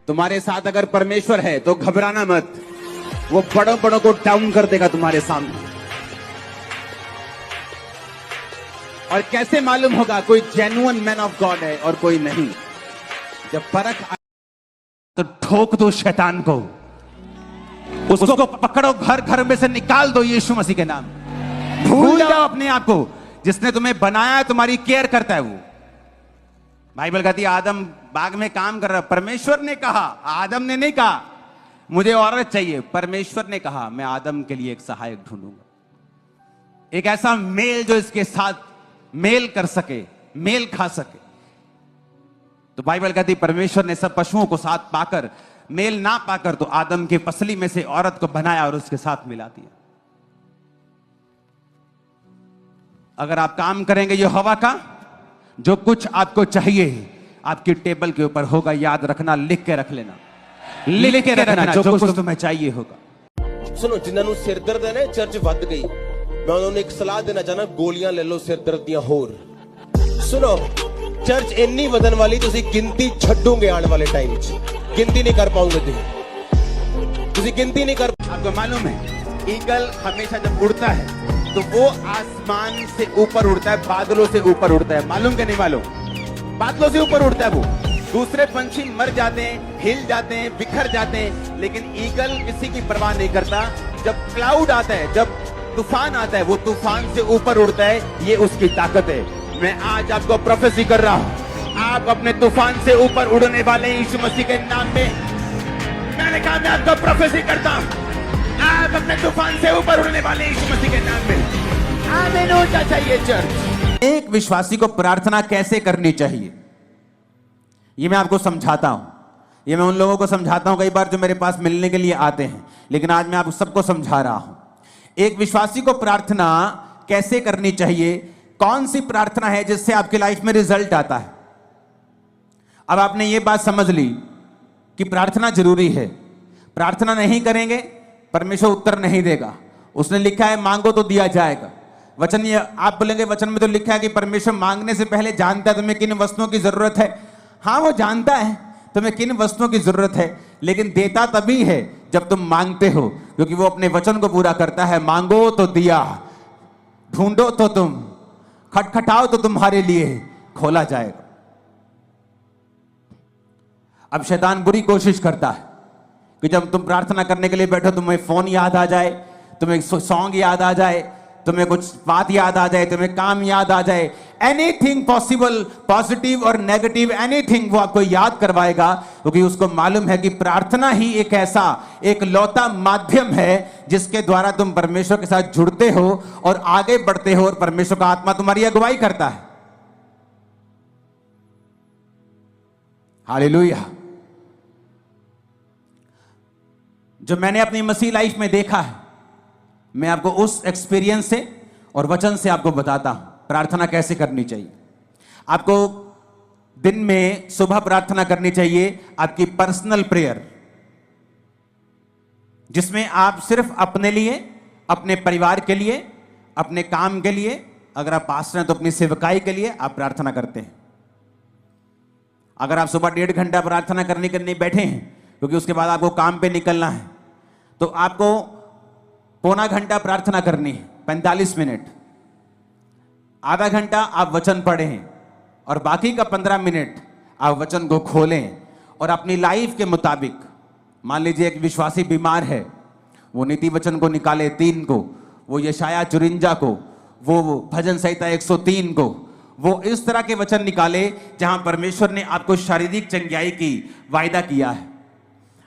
तुम्हारे साथ अगर परमेश्वर है तो घबराना मत, वो बड़ों बड़ों को डाउन कर देगा तुम्हारे सामने। और कैसे मालूम होगा कोई जेन्युइन मैन ऑफ गॉड है और कोई नहीं? जब परख तो ठोक दो शैतान को, उसको पकड़ो, घर घर में से निकाल दो यीशु मसीह के नाम। भूल जाओ अपने आप को, जिसने तुम्हें बनाया तुम्हारी केयर करता है वो। बाइबल कहती है आदम बाग में काम कर रहा, परमेश्वर ने कहा, आदम ने नहीं कहा मुझे औरत चाहिए, परमेश्वर ने कहा मैं आदम के लिए एक सहायक ढूंढूंगा, एक ऐसा मेल जो इसके साथ मेल कर सके, मेल खा सके। तो बाइबल कहती परमेश्वर ने सब पशुओं को साथ पाकर, मेल ना पाकर तो आदम के पसली में से औरत को बनाया और उसके साथ मिला दिया। अगर आप काम करेंगे ये हवा का, जो कुछ आपको चाहिए आपकी टेबल के ऊपर होगा, याद रखना, लिख के रख लेना, लिख के रखना, जो कुछ तुम्हें चाहिए होगा। सुनो, जिन्होंने सिर दर्द है ना, चर्च वध गई, मैं उन्होंने एक सलाह देना चाहना, गोलियां ले लो सिर दर्द दियां होर। सुनो, चर्च इन्नी वधन वाली तुसी गिनती छड्डोगे आने वाले टाइम च, गिनती नहीं कर पाओगे तुसी गिनती नहीं कर। आपको मालूम है ईगल हमेशा जब उड़ता है तो वो आसमान से ऊपर उड़ता है, बादलों से ऊपर उड़ता है, मालूम कि नहीं मालूम? बादलों से ऊपर उड़ता है वो। दूसरे पंछी मर जाते हैं, हिल जाते हैं, बिखर जाते हैं, लेकिन ईगल किसी की परवाह नहीं करता। जब क्लाउड आता है, जब तूफान आता है, वो तूफान से ऊपर उड़ता है, ये उसकी ताकत है। मैं आज आपको प्रोफेसी कर रहा हूं, आप अपने तूफान से ऊपर उड़ने वाले यीशु मसीह के नाम में। मैंने कहा मैं आपको प्रोफेसी करता हूं, आप अपने तूफान से ऊपर उड़ने वाले यीशु मसीह के नाम में। आमीन होना चाहिए चर्च। एक विश्वासी को प्रार्थना कैसे करनी चाहिए ये मैं आपको समझाता हूं। ये मैं उन लोगों को समझाता हूं कई बार जो मेरे पास मिलने के लिए आते हैं, लेकिन आज मैं आप सबको समझा रहा हूं। एक विश्वासी को प्रार्थना कैसे करनी चाहिए, कौन सी प्रार्थना है जिससे आपकी लाइफ में रिजल्ट आता है। अब आपने ये बात समझ ली कि प्रार्थना जरूरी है, प्रार्थना नहीं करेंगे परमेश्वर उत्तर नहीं देगा। उसने लिखा है मांगो तो दिया जाएगा। वचन, ये आप बोलेंगे वचन में तो लिखा है कि परमेश्वर मांगने से पहले जानता है तुम्हें किन वस्तुओं की जरूरत है। हाँ, वो जानता है तुम्हें किन वस्तुओं की जरूरत है, लेकिन देता तभी है जब तुम मांगते हो, क्योंकि वो अपने वचन को पूरा करता है। मांगो तो दिया, ढूंढो तो तुम, खटखटाओ तो तुम्हारे लिए खोला जाएगा। अब शैतान बुरी कोशिश करता है कि जब तुम प्रार्थना करने के लिए बैठो तुम्हें फोन याद आ जाए, तुम्हें सॉन्ग याद आ जाए, तुम्हें कुछ बात याद आ जाए, तुम्हें काम याद आ जाए, एनीथिंग पॉसिबल, पॉजिटिव और नेगेटिव एनीथिंग वो आपको याद करवाएगा, क्योंकि उसको मालूम है कि प्रार्थना ही एक ऐसा एक लौता माध्यम है जिसके द्वारा तुम परमेश्वर के साथ जुड़ते हो और आगे बढ़ते हो और परमेश्वर का आत्मा तुम्हारी अगुवाई करता है। हालेलुया। जो मैंने अपनी मसीह लाइफ में देखा है, मैं आपको उस एक्सपीरियंस से और वचन से आपको बताता हूं प्रार्थना कैसे करनी चाहिए। आपको दिन में सुबह प्रार्थना करनी चाहिए, आपकी पर्सनल प्रेयर, जिसमें आप सिर्फ अपने लिए, अपने परिवार के लिए, अपने काम के लिए, अगर आप पास्टर हैं तो अपनी सेवकाई के लिए आप प्रार्थना करते हैं। अगर आप सुबह 1.5 घंटा प्रार्थना करने के लिए बैठे हैं, क्योंकि उसके बाद आपको काम पे निकलना है, तो आपको 1.25 घंटा प्रार्थना करनी है, 45 मिनट। आधा घंटा आप वचन पढ़ें और बाकी का 15 मिनट आप वचन को खोलें और अपनी लाइफ के मुताबिक, मान लीजिए एक विश्वासी बीमार है, वो नीति वचन को निकाले 3 को, वो यशाया 54 को, वो भजन संहिता 103 को, वो इस तरह के वचन निकाले जहां परमेश्वर ने आपको शारीरिक चंगाई की वायदा किया है।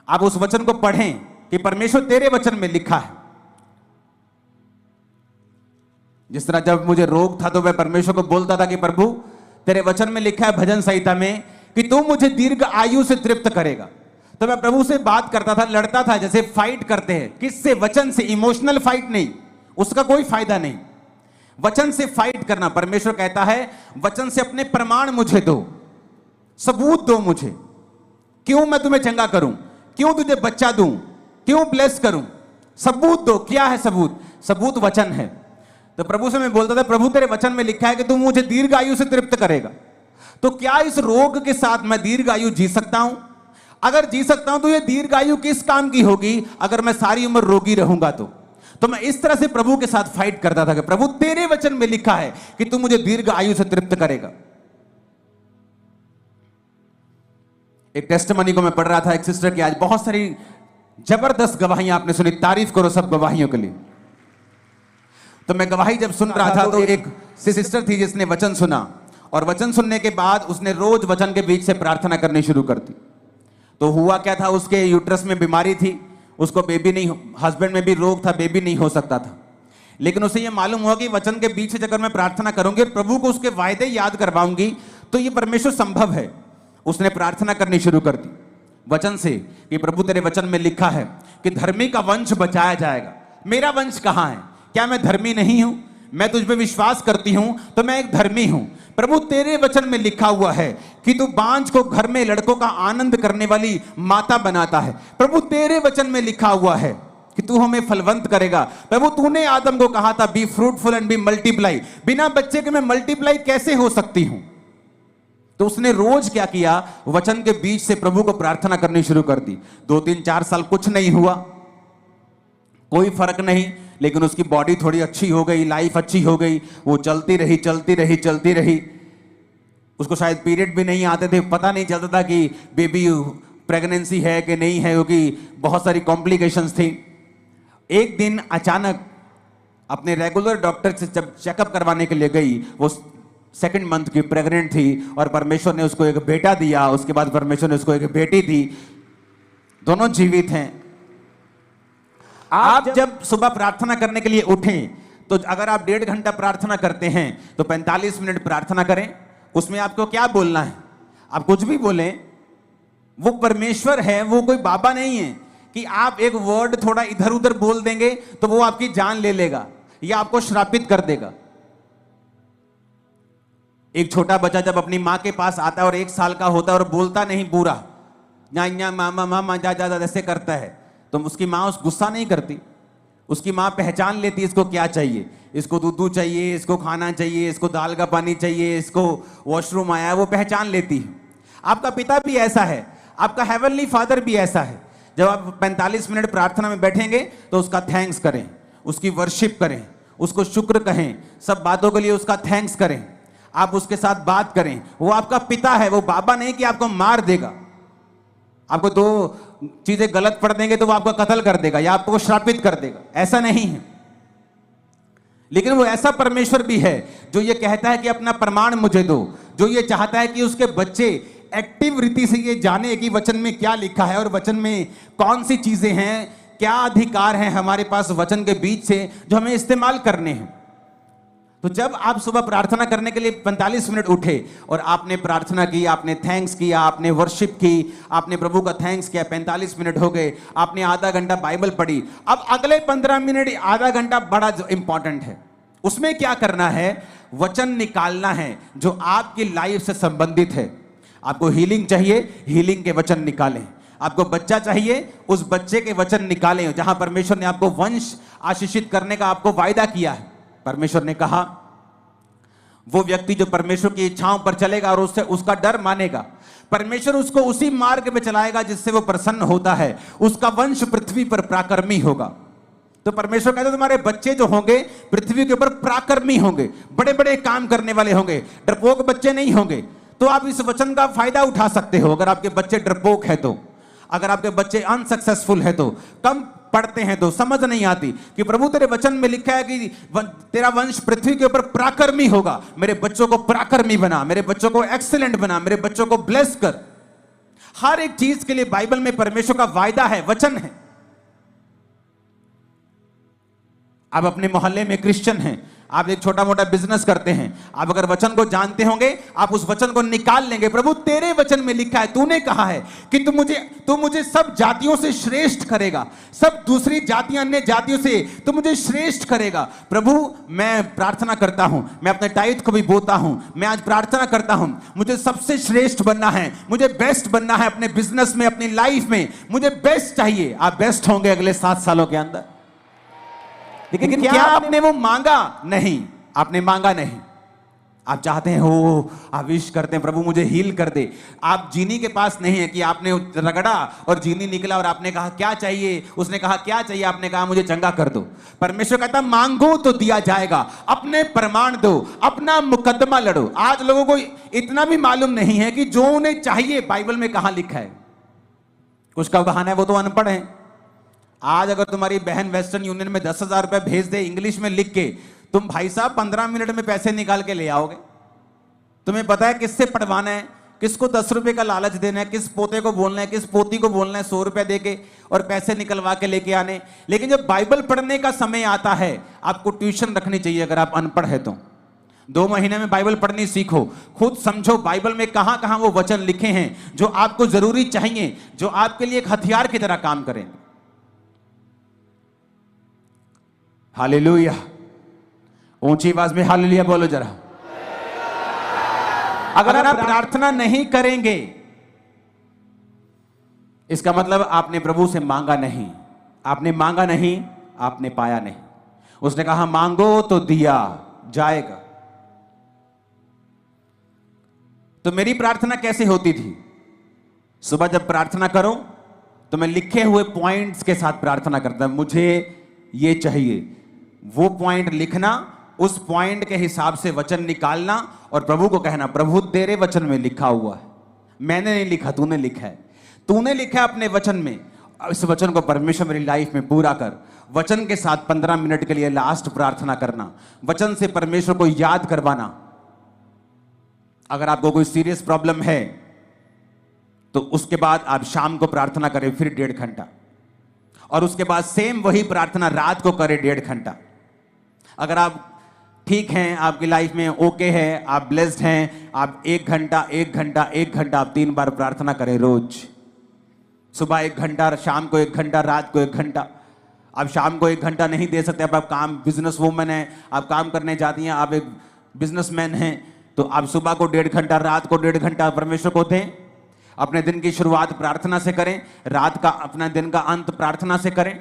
आप उस वचन को पढ़ें कि परमेश्वर तेरे वचन में लिखा है। जिस तरह जब मुझे रोग था तो मैं परमेश्वर को बोलता था कि प्रभु तेरे वचन में लिखा है भजन संहिता में कि तू मुझे दीर्घ आयु से तृप्त करेगा, तो मैं प्रभु से बात करता था, लड़ता था, जैसे फाइट करते हैं। किससे? वचन से। इमोशनल फाइट नहीं, उसका कोई फायदा नहीं। वचन से फाइट करना। परमेश्वर कहता है वचन से अपने प्रमाण मुझे दो, सबूत दो मुझे। क्यों मैं तुम्हें चंगा करूं, क्यों तुझे बच्चा दूं, क्यों ब्लेस करूं, सबूत दो। क्या है सबूत? सबूत वचन है। तो प्रभु से मैं बोलता था प्रभु तेरे वचन में लिखा है कि तू मुझे दीर्घ आयु से तृप्त करेगा, तो क्या इस रोग के साथ मैं दीर्घ आयु जी सकता हूं? अगर जी सकता हूं तो ये दीर्घायु किस काम की होगी अगर मैं सारी उम्र रोगी रहूंगा तो मैं इस तरह से प्रभु के साथ फाइट करता था कि प्रभु तेरे वचन में लिखा है कि तू मुझे दीर्घ आयु से तृप्त करेगा। एक टेस्टिमनी को मैं पढ़ रहा था, एक सिस्टर की, आज बहुत सारी जबरदस्त गवाहियां आपने सुनी, तारीफ करो सब गवाहियों के लिए। तो मैं गवाही जब सुन रहा था तो एक सिस्टर थी जिसने वचन सुना, और वचन सुनने के बाद उसने रोज वचन के बीच से प्रार्थना करनी शुरू कर दी। तो हुआ क्या था, उसके यूट्रस में बीमारी थी, उसको बेबी नहीं, हस्बैंड में भी रोग था, बेबी नहीं हो सकता था। लेकिन उसे यह मालूम हुआ कि वचन के बीच से अगर मैं प्रार्थना करूंगी, प्रभु को उसके वायदे याद करवाऊंगी तो ये परमेश्वर संभव है। उसने प्रार्थना करनी शुरू कर दी वचन से कि प्रभु तेरे वचन में लिखा है कि धर्मी का वंश बचाया जाएगा। मेरा वंश कहां है? क्या मैं धर्मी नहीं हूं? मैं तुझ पे विश्वास करती हूं तो मैं एक धर्मी हूं। प्रभु तेरे वचन में लिखा हुआ है कि तू बांझ को घर में लड़कों का आनंद करने वाली माता बनाता है। प्रभु तेरे वचन में लिखा हुआ है कि तू हमें फलवंत करेगा। प्रभु तूने आदम को कहा था be fruitful and be multiply. बिना बच्चे के मैं मल्टीप्लाई कैसे हो सकती हूं? तो उसने रोज क्या किया, वचन के बीच से प्रभु को प्रार्थना करनी शुरू कर दी। 2-3-4 साल कुछ नहीं हुआ, कोई फर्क नहीं, लेकिन उसकी बॉडी थोड़ी अच्छी हो गई, लाइफ अच्छी हो गई, वो चलती रही। उसको शायद पीरियड भी नहीं आते थे, पता नहीं चलता था कि बेबी प्रेगनेंसी है कि नहीं है, क्योंकि बहुत सारी कॉम्प्लिकेशंस थी। एक दिन अचानक अपने रेगुलर डॉक्टर से जब चेकअप करवाने के लिए गई, वो 2nd मंथ की प्रेग्नेंट थी और परमेश्वर ने उसको एक बेटा दिया। उसके बाद परमेश्वर ने उसको एक बेटी दी, दोनों जीवित हैं। आप जब सुबह प्रार्थना करने के लिए उठें तो अगर आप 1.5 घंटा प्रार्थना करते हैं तो 45 मिनट प्रार्थना करें। उसमें आपको क्या बोलना है? आप कुछ भी बोलें, वो परमेश्वर है, वो कोई बाबा नहीं है कि आप एक वर्ड थोड़ा इधर उधर बोल देंगे तो वो आपकी जान ले लेगा या आपको श्रापित कर देगा। एक छोटा बच्चा जब अपनी मां के पास आता है और 1 साल का होता है और बोलता नहीं पूरा, या मामा मामा जा ऐसे करता है, तो उसकी मां उस गुस्सा नहीं करती। उसकी मां पहचान लेती है इसको क्या चाहिए, इसको दूध चाहिए, इसको खाना चाहिए, इसको दाल का पानी चाहिए, इसको वॉशरूम आया है, वो पहचान लेती है। आपका पिता भी ऐसा है, आपका हेवनली फादर भी ऐसा है। जब आप 45 मिनट प्रार्थना में बैठेंगे तो उसका थैंक्स करें, उसकी वर्शिप करें, उसको शुक्र कहें, सब बातों के लिए उसका थैंक्स करें, आप उसके साथ बात करें। वो आपका पिता है, वो बाबा नहीं कि आपको मार देगा। आपको 2 चीजें गलत पढ़ देंगे तो वो आपको कत्ल कर देगा या आपको श्रापित कर देगा, ऐसा नहीं है। लेकिन वो ऐसा परमेश्वर भी है जो ये कहता है कि अपना प्रमाण मुझे दो, जो ये चाहता है कि उसके बच्चे एक्टिव रीति से ये जाने कि वचन में क्या लिखा है और वचन में कौन सी चीजें हैं, क्या अधिकार हैं हमारे पास वचन के बीच से जो हमें इस्तेमाल करने हैं। तो जब आप सुबह प्रार्थना करने के लिए 45 मिनट उठे और आपने प्रार्थना की, आपने थैंक्स किया, आपने वर्शिप की, आपने प्रभु का थैंक्स किया, 45 मिनट हो गए, आपने आधा घंटा बाइबल पढ़ी। अब अगले 15 मिनट, आधा घंटा बड़ा इंपॉर्टेंट है। उसमें क्या करना है? वचन निकालना है जो आपकी लाइफ से संबंधित है। आपको हीलिंग चाहिए, हीलिंग के वचन निकालें। आपको बच्चा चाहिए, उस बच्चे के वचन निकालें। जहां परमेश्वर ने आपको वंश आशीषित करने का आपको वायदा किया है, परमेश्वर ने कहा वो व्यक्ति जो परमेश्वर की इच्छाओं पर चलेगा और उससे उसका डर मानेगा, परमेश्वर उसको उसी मार्ग में चलाएगा जिससे वो प्रसन्न होता है, उसका वंश पृथ्वी पर प्राकर्मी होगा। तो परमेश्वर कहते तुम्हारे बच्चे जो होंगे पृथ्वी के ऊपर प्राकर्मी होंगे, बड़े बड़े काम करने वाले होंगे, डरपोक बच्चे नहीं होंगे। तो आप इस वचन का फायदा उठा सकते हो। अगर आपके बच्चे डरपोक है तो, अगर आपके बच्चे अनसक्सेसफुल है तो, कम पढ़ते हैं तो, समझ नहीं आती कि प्रभु तेरे वचन में लिखा है कि तेरा वंश पृथ्वी के ऊपर प्राकर्मी होगा, मेरे बच्चों को प्राकर्मी बना, मेरे बच्चों को एक्सीलेंट बना, मेरे बच्चों को ब्लेस कर। हर एक चीज के लिए बाइबल में परमेश्वर का वायदा है, वचन है। आप अपने मोहल्ले में क्रिश्चियन हैं, आप एक छोटा मोटा बिजनेस करते हैं, आप अगर वचन को जानते होंगे आप उस वचन को निकाल लेंगे। प्रभु तेरे वचन में लिखा है, तूने कहा है कि तू मुझे सब जातियों से श्रेष्ठ करेगा, सब दूसरी जातियां अन्य जातियों से तू मुझे श्रेष्ठ करेगा। प्रभु मैं प्रार्थना करता हूं, मैं अपने टाइट को भी बोता हूं, मैं आज प्रार्थना करता हूं, मुझे सबसे श्रेष्ठ बनना है, मुझे बेस्ट बनना है अपने बिजनेस में, अपनी लाइफ में मुझे बेस्ट चाहिए। आप बेस्ट होंगे अगले 7 सालों के अंदर। लेकिन क्या आपने वो मांगा? नहीं, आपने मांगा नहीं। आप चाहते हैं हो, आप विश करते हैं प्रभु मुझे हील कर दे। आप जीनी के पास नहीं है कि आपने रगड़ा और जीनी निकला और आपने कहा क्या चाहिए, उसने कहा क्या चाहिए, आपने कहा मुझे चंगा कर दो। परमेश्वर कहता मांगो तो दिया जाएगा, अपने प्रमाण दो, अपना मुकदमा लड़ो। आज लोगों को इतना भी मालूम नहीं है कि जो उन्हें चाहिए बाइबल में कहां लिखा है। कुछ का बहाना है वो तो अनपढ़ है। आज अगर तुम्हारी बहन वेस्टर्न यूनियन में 10,000 रुपए भेज दे इंग्लिश में लिख के, तुम भाई साहब 15 मिनट में पैसे निकाल के ले आओगे। तुम्हें पता है किससे पढ़वाना है, किसको 10 रुपए का लालच देना है, किस पोते को बोलना है, किस पोती को बोलना है 100 रुपए देके और पैसे निकलवा के लेके आने। लेकिन जब बाइबल पढ़ने का समय आता है, आपको ट्यूशन रखनी चाहिए। अगर आप अनपढ़ है तो 2 महीने में बाइबल पढ़नी सीखो, खुद समझो बाइबल में कहां कहां वो वचन लिखे हैं जो आपको जरूरी चाहिए, जो आपके लिए एक हथियार की तरह काम करेंगे। हालेलुया, ऊंची आवाज में हालेलुया बोलो जरा। अगर आप प्रार्थना नहीं करेंगे, इसका मतलब आपने प्रभु से मांगा नहीं। आपने मांगा नहीं, आपने पाया नहीं। उसने कहा मांगो तो दिया जाएगा। तो मेरी प्रार्थना कैसे होती थी? सुबह जब प्रार्थना करो तो मैं लिखे हुए पॉइंट्स के साथ प्रार्थना करता। मुझे ये चाहिए, वो पॉइंट लिखना, उस पॉइंट के हिसाब से वचन निकालना और प्रभु को कहना प्रभु तेरे वचन में लिखा हुआ है, मैंने नहीं लिखा, तूने लिखा है। तूने लिखा है अपने वचन में, इस वचन को परमेश्वर मेरी लाइफ में पूरा कर। वचन के साथ 15 मिनट के लिए लास्ट प्रार्थना करना, वचन से परमेश्वर को याद करवाना। अगर आपको कोई सीरियस प्रॉब्लम है तो उसके बाद आप शाम को प्रार्थना करें फिर 1.5 घंटा, और उसके बाद सेम वही प्रार्थना रात को करें 1.5 घंटा। अगर आप ठीक हैं, आपकी लाइफ में ओके है, आप ब्लेस्ड हैं, आप 1 घंटा 1 घंटा 1 घंटा आप 3 बार प्रार्थना करें रोज। सुबह 1 घंटा, शाम को 1 घंटा, रात को 1 घंटा। आप शाम को 1 घंटा नहीं दे सकते, आप काम बिजनेस वूमन है, आप काम करने जाती हैं, आप एक बिजनेसमैन हैं, तो आप सुबह को 1.5 घंटा, रात को 1.5 घंटा परमेश्वर को दें। अपने दिन की शुरुआत प्रार्थना से करें, रात का अपना दिन का अंत प्रार्थना से करें।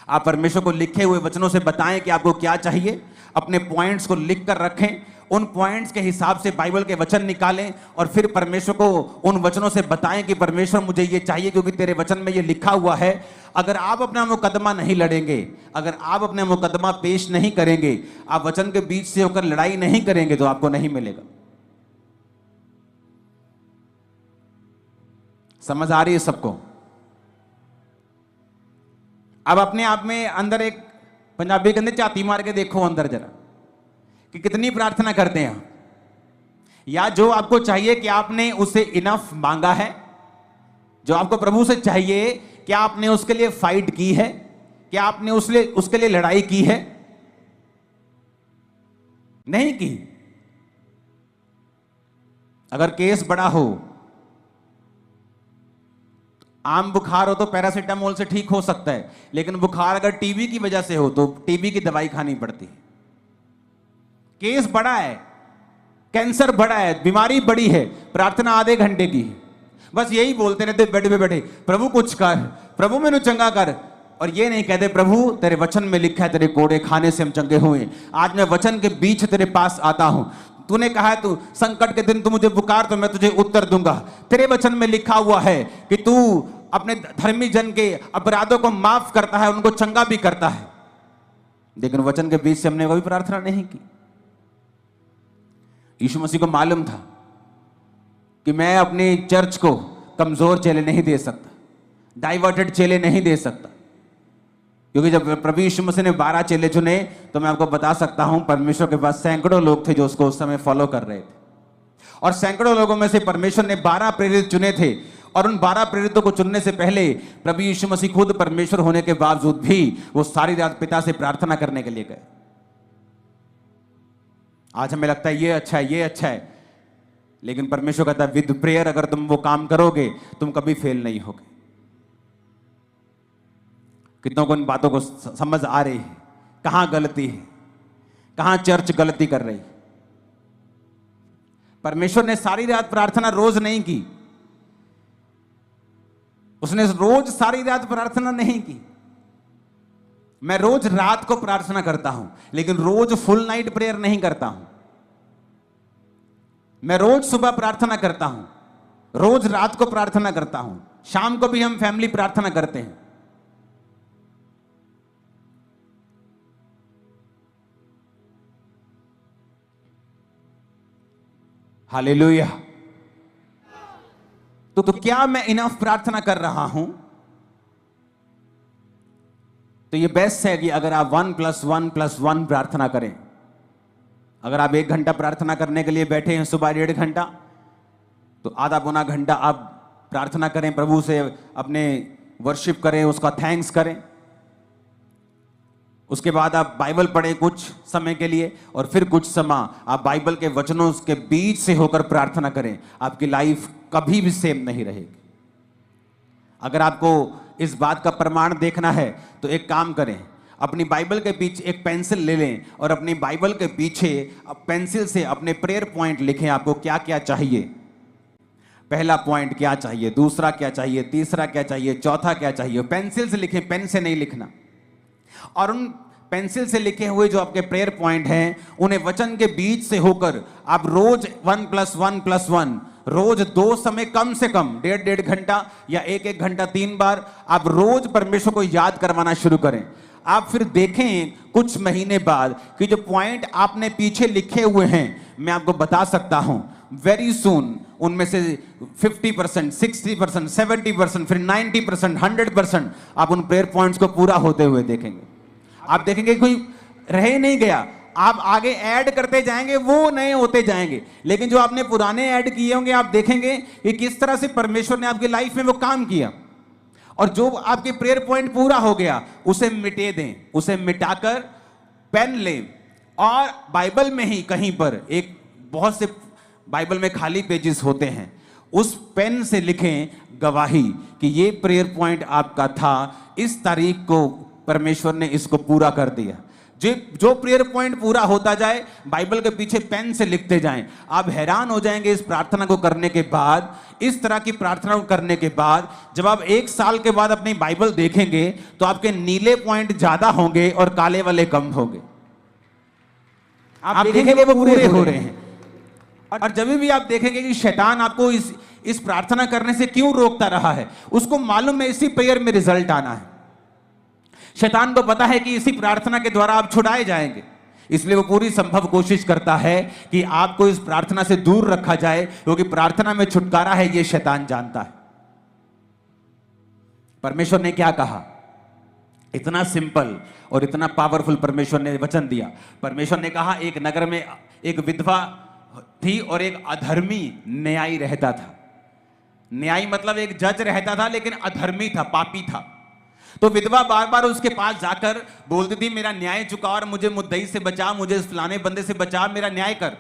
आप परमेश्वर को लिखे हुए वचनों से बताएं कि आपको क्या चाहिए। अपने पॉइंट्स को लिख कर रखें, उन पॉइंट्स के हिसाब से बाइबल के वचन निकालें और फिर परमेश्वर को उन वचनों से बताएं कि परमेश्वर मुझे ये चाहिए क्योंकि तेरे वचन में ये लिखा हुआ है। अगर आप अपना मुकदमा नहीं लड़ेंगे, अगर आप अपना मुकदमा पेश नहीं करेंगे, आप वचन के बीच से होकर लड़ाई नहीं करेंगे तो आपको नहीं मिलेगा। समझ आ रही है सबको? अब अपने आप में अंदर एक पंजाबी के अंदर झाती मार के देखो अंदर जरा कि कितनी प्रार्थना करते हैं, या जो आपको चाहिए कि आपने उसे इनफ मांगा है। जो आपको प्रभु से चाहिए, क्या आपने उसके लिए फाइट की है? क्या आपने उसके लिए लड़ाई की है? नहीं की। अगर केस बड़ा हो, आम बुखार हो तो पैरासीटामोल से ठीक हो सकता है, लेकिन बुखार अगर टीबी की वजह से हो तो टीबी की दवाई खानी पड़ती है। केस बड़ा है, कैंसर बड़ा है, बीमारी बड़ी है, प्रार्थना आधे घंटे की है। बस यही बोलते रहते बेड पे बैठे, प्रभु कुछ कर, प्रभु मैंने चंगा कर। और ये नहीं कहते प्रभु तेरे वचन में लिखा है तेरे कोड़े खाने से हम चंगे हुए। आज मैं वचन के बीच तेरे पास आता हूं। तूने कहा है तू संकट के दिन तू मुझे पुकार तो मैं तुझे उत्तर दूंगा। तेरे वचन में लिखा हुआ है कि तू अपने धर्मी जन के अपराधों को माफ करता है, उनको चंगा भी करता है। लेकिन वचन के बीच से हमने कोई प्रार्थना नहीं की। यीशु मसीह को मालूम था कि मैं अपनी चर्च को कमजोर चेले नहीं दे सकता, डाइवर्टेड चेले नहीं दे सकता, क्योंकि जब प्रभु यीशु मसीह ने 12 चेले चुने तो मैं आपको बता सकता हूं परमेश्वर के पास सैकड़ों लोग थे जो उसको उस समय फॉलो कर रहे थे। और सैकड़ों लोगों में से परमेश्वर ने 12 प्रेरित चुने थे, और उन 12 प्रेरितों को चुनने से पहले प्रभु यीशु मसीह खुद परमेश्वर होने के बावजूद भी वो सारी रात पिता से प्रार्थना करने के लिए गए। आज हमें लगता है ये अच्छा है, ये अच्छा है, लेकिन परमेश्वर कहता है विद प्रेयर अगर तुम वो काम करोगे तुम कभी फेल नहीं होगे। कितनों को इन बातों को समझ आ रही है? कहां गलती है, कहां चर्च गलती कर रही? परमेश्वर ने सारी रात प्रार्थना रोज नहीं की, उसने रोज सारी रात प्रार्थना नहीं की। मैं रोज रात को प्रार्थना करता हूं, लेकिन रोज फुल नाइट प्रेयर नहीं करता हूं। मैं रोज सुबह प्रार्थना करता हूं, रोज रात को प्रार्थना करता हूं, शाम को भी हम फैमिली प्रार्थना करते हैं। हालेलुया। तो क्या मैं इनफ प्रार्थना कर रहा हूं? तो ये बेस्ट है कि अगर आप 1+1+1 प्रार्थना करें। अगर आप 1 घंटा प्रार्थना करने के लिए बैठे हैं सुबह 1.5 घंटा, तो आधा पौना घंटा आप प्रार्थना करें, प्रभु से अपने वर्शिप करें, उसका थैंक्स करें। उसके बाद आप बाइबल पढ़ें कुछ समय के लिए, और फिर कुछ समय आप बाइबल के वचनों के बीच से होकर प्रार्थना करें। आपकी लाइफ कभी भी सेम नहीं रहेगी। अगर आपको इस बात का प्रमाण देखना है तो एक काम करें, अपनी बाइबल के पीछे एक पेंसिल ले लें और अपनी बाइबल के पीछे पेंसिल से अपने प्रेयर पॉइंट लिखें। आपको क्या क्या चाहिए, पहला पॉइंट क्या चाहिए, दूसरा क्या चाहिए, तीसरा क्या चाहिए, चौथा क्या चाहिए। पेंसिल से लिखें, पेन से नहीं लिखना। और उन पेंसिल से लिखे हुए जो आपके प्रेयर पॉइंट हैं, उन्हें वचन के बीच से होकर आप रोज 1+1+1 रोज 2 समय, कम से कम 1.5 घंटा या 1 घंटा 3 बार आप रोज परमेश्वर को याद करवाना शुरू करें। आप फिर देखें कुछ महीने बाद कि जो पॉइंट आपने पीछे लिखे हुए हैं, मैं आपको बता सकता हूं वेरी सून उनमें से 50%, 60%, 70%, फिर 90%, 100% आप उन प्रेयर पॉइंट्स को पूरा होते हुए देखेंगे। आप देखेंगे कोई रह नहीं गया, आप आगे ऐड करते जाएंगे, वो नए होते जाएंगे। लेकिन जो आपने पुराने ऐड किए होंगे, आप देखेंगे कि किस तरह से परमेश्वर ने आपकी लाइफ में वो काम किया। और जो आपके प्रेयर पॉइंट पूरा हो गया, उसे मिटे दें, उसे मिटाकर पेन लें और बाइबल में ही कहीं पर एक, बहुत से बाइबल में खाली पेजेस होते हैं, उस पेन से लिखें गवाही कि ये प्रेयर पॉइंट आपका था, इस तारीख को परमेश्वर ने इसको पूरा कर दिया। जो प्रेयर पॉइंट पूरा होता जाए, बाइबल के पीछे पेन से लिखते जाएं। आप हैरान हो जाएंगे इस प्रार्थना को करने के बाद, इस तरह की प्रार्थना को करने के बाद, जब आप 1 साल के बाद अपनी बाइबल देखेंगे तो आपके नीले पॉइंट ज्यादा होंगे और काले वाले कम होंगे। आप देखेंगे वो पूरे हो रहे हैं। और जब भी आप देखेंगे कि शैतान आपको इस प्रार्थना करने से क्यों रोकता रहा है, उसको मालूम है इसी प्रेयर में रिजल्ट आना है। शैतान को पता है कि इसी प्रार्थना के द्वारा आप छुड़ाए जाएंगे, इसलिए वो पूरी संभव कोशिश करता है कि आपको इस प्रार्थना से दूर रखा जाए, क्योंकि प्रार्थना में छुटकारा है, ये शैतान जानता है। परमेश्वर ने क्या कहा, इतना सिंपल और इतना पावरफुल परमेश्वर ने वचन दिया। परमेश्वर ने कहा, एक नगर में एक विधवा थी और एक अधर्मी न्यायी रहता था। न्यायी मतलब एक जज रहता था, लेकिन अधर्मी था, पापी था। तो विधवा बार बार उसके पास जाकर बोलती थी, मेरा न्याय चुका और मुझे मुद्दई से बचा, मुझे इस फलाने बंदे से बचा, मेरा न्याय कर।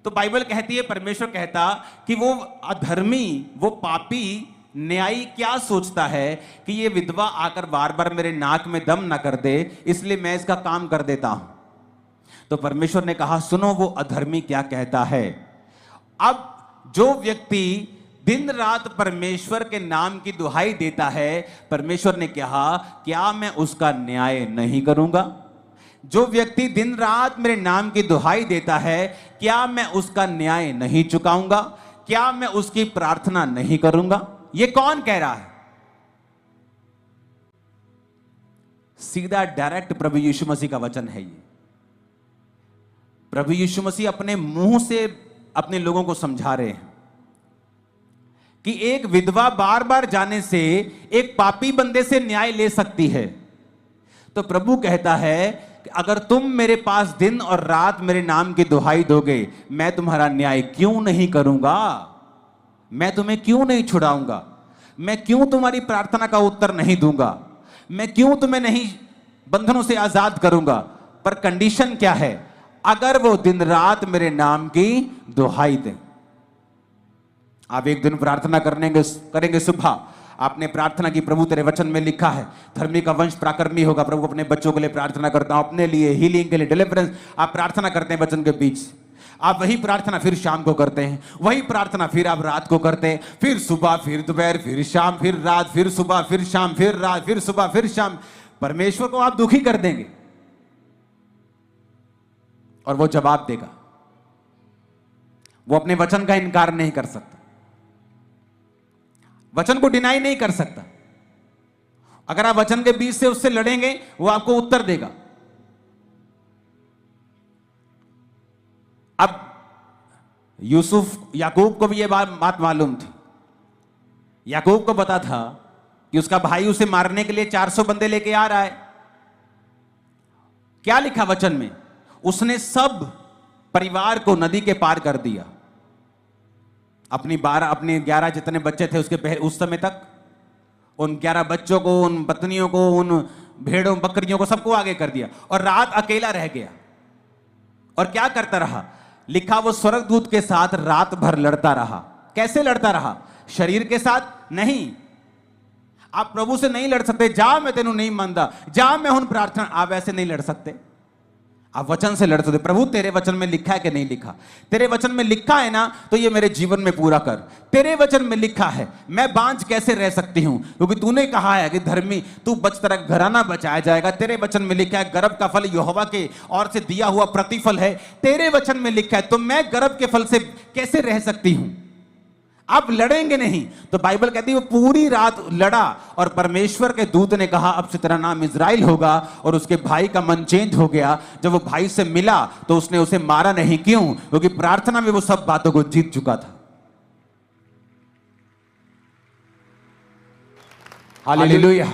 तो बाइबल कहती है, परमेश्वर कहता कि वो अधर्मी, वो पापी न्यायी क्या सोचता है कि ये विधवा आकर बार बार मेरे नाक में दम ना कर दे, इसलिए मैं इसका काम कर देता हूं। तो परमेश्वर ने कहा, सुनो वो अधर्मी क्या कहता है। अब जो व्यक्ति दिन रात परमेश्वर के नाम की दुहाई देता है, परमेश्वर ने कहा, क्या मैं उसका न्याय नहीं करूंगा? जो व्यक्ति दिन रात मेरे नाम की दुहाई देता है, क्या मैं उसका न्याय नहीं चुकाऊंगा? क्या मैं उसकी प्रार्थना नहीं करूंगा? ये कौन कह रहा है? सीधा डायरेक्ट प्रभु यीशु मसीह का वचन है ये। प्रभु यीशु मसीह अपने मुंह से अपने लोगों को समझा रहे हैं कि एक विधवा बार बार जाने से एक पापी बंदे से न्याय ले सकती है। तो प्रभु कहता है कि अगर तुम मेरे पास दिन और रात मेरे नाम की दुहाई दोगे, मैं तुम्हारा न्याय क्यों नहीं करूंगा? मैं तुम्हें क्यों नहीं छुड़ाऊंगा? मैं क्यों तुम्हारी प्रार्थना का उत्तर नहीं दूंगा? मैं क्यों तुम्हें नहीं बंधनों से आजाद करूंगा? पर कंडीशन क्या है? अगर वो दिन रात मेरे नाम की दुहाई दें। आप एक दिन प्रार्थना करेंगे सुबह, आपने प्रार्थना की, प्रभु तेरे वचन में लिखा है धर्मी का वंश पराक्रमी होगा। प्रभु अपने बच्चों के लिए प्रार्थना करता हूं, अपने लिए हीलिंग के लिए, डिलीवरेंस, आप प्रार्थना करते हैं वचन के बीच। आप वही प्रार्थना फिर शाम को करते हैं, वही प्रार्थना फिर आप रात को करते हैं, फिर सुबह, फिर दोपहर, फिर शाम, फिर रात, फिर सुबह, फिर शाम, फिर रात, फिर सुबह, फिर शाम। परमेश्वर को आप दुखी कर देंगे और वो जवाब देगा। वो अपने वचन का इनकार नहीं कर सकता, वचन को डिनाई नहीं कर सकता। अगर आप वचन के बीच से उससे लड़ेंगे, वो आपको उत्तर देगा। अब यूसुफ, याकूब को भी यह बात मालूम थी। याकूब को पता था कि उसका भाई उसे मारने के लिए 400 बंदे लेके आ रहा है। क्या लिखा वचन में? उसने सब परिवार को नदी के पार कर दिया। अपने 11 जितने बच्चे थे उसके उस समय तक, उन 11 बच्चों को, उन पत्नियों को, उन भेड़ों बकरियों को, सबको आगे कर दिया और रात अकेला रह गया। और क्या करता रहा? लिखा वो स्वर्गदूत के साथ रात भर लड़ता रहा। कैसे लड़ता रहा? शरीर के साथ नहीं। आप प्रभु से नहीं लड़ सकते, जा मैं तेनू नहीं मानता, जा मैं हूं प्रार्थना, आप ऐसे नहीं लड़ सकते। आप वचन से लड़ सकते। प्रभु तेरे वचन में लिखा है कि नहीं लिखा? तेरे वचन में लिखा है ना, तो ये मेरे जीवन में पूरा कर। तेरे वचन में लिखा है, मैं बांझ कैसे रह सकती हूं? क्योंकि तूने कहा है कि धर्मी तू बच, तेरा घराना बचाया जाएगा। तेरे वचन में लिखा है गर्भ का फल यहोवा के और से दिया हुआ प्रतिफल है। तेरे वचन में लिखा है, तो मैं गर्भ के फल से कैसे रह सकती हूं? आप लड़ेंगे नहीं। तो बाइबल कहती है वो पूरी रात लड़ा और परमेश्वर के दूत ने कहा अब से तेरा नाम इज़राइल होगा। और उसके भाई का मन चेंज हो गया। जब वो भाई से मिला तो उसने उसे मारा नहीं। क्यों? क्योंकि प्रार्थना में वो सब बातों को जीत चुका था। हालेलुया।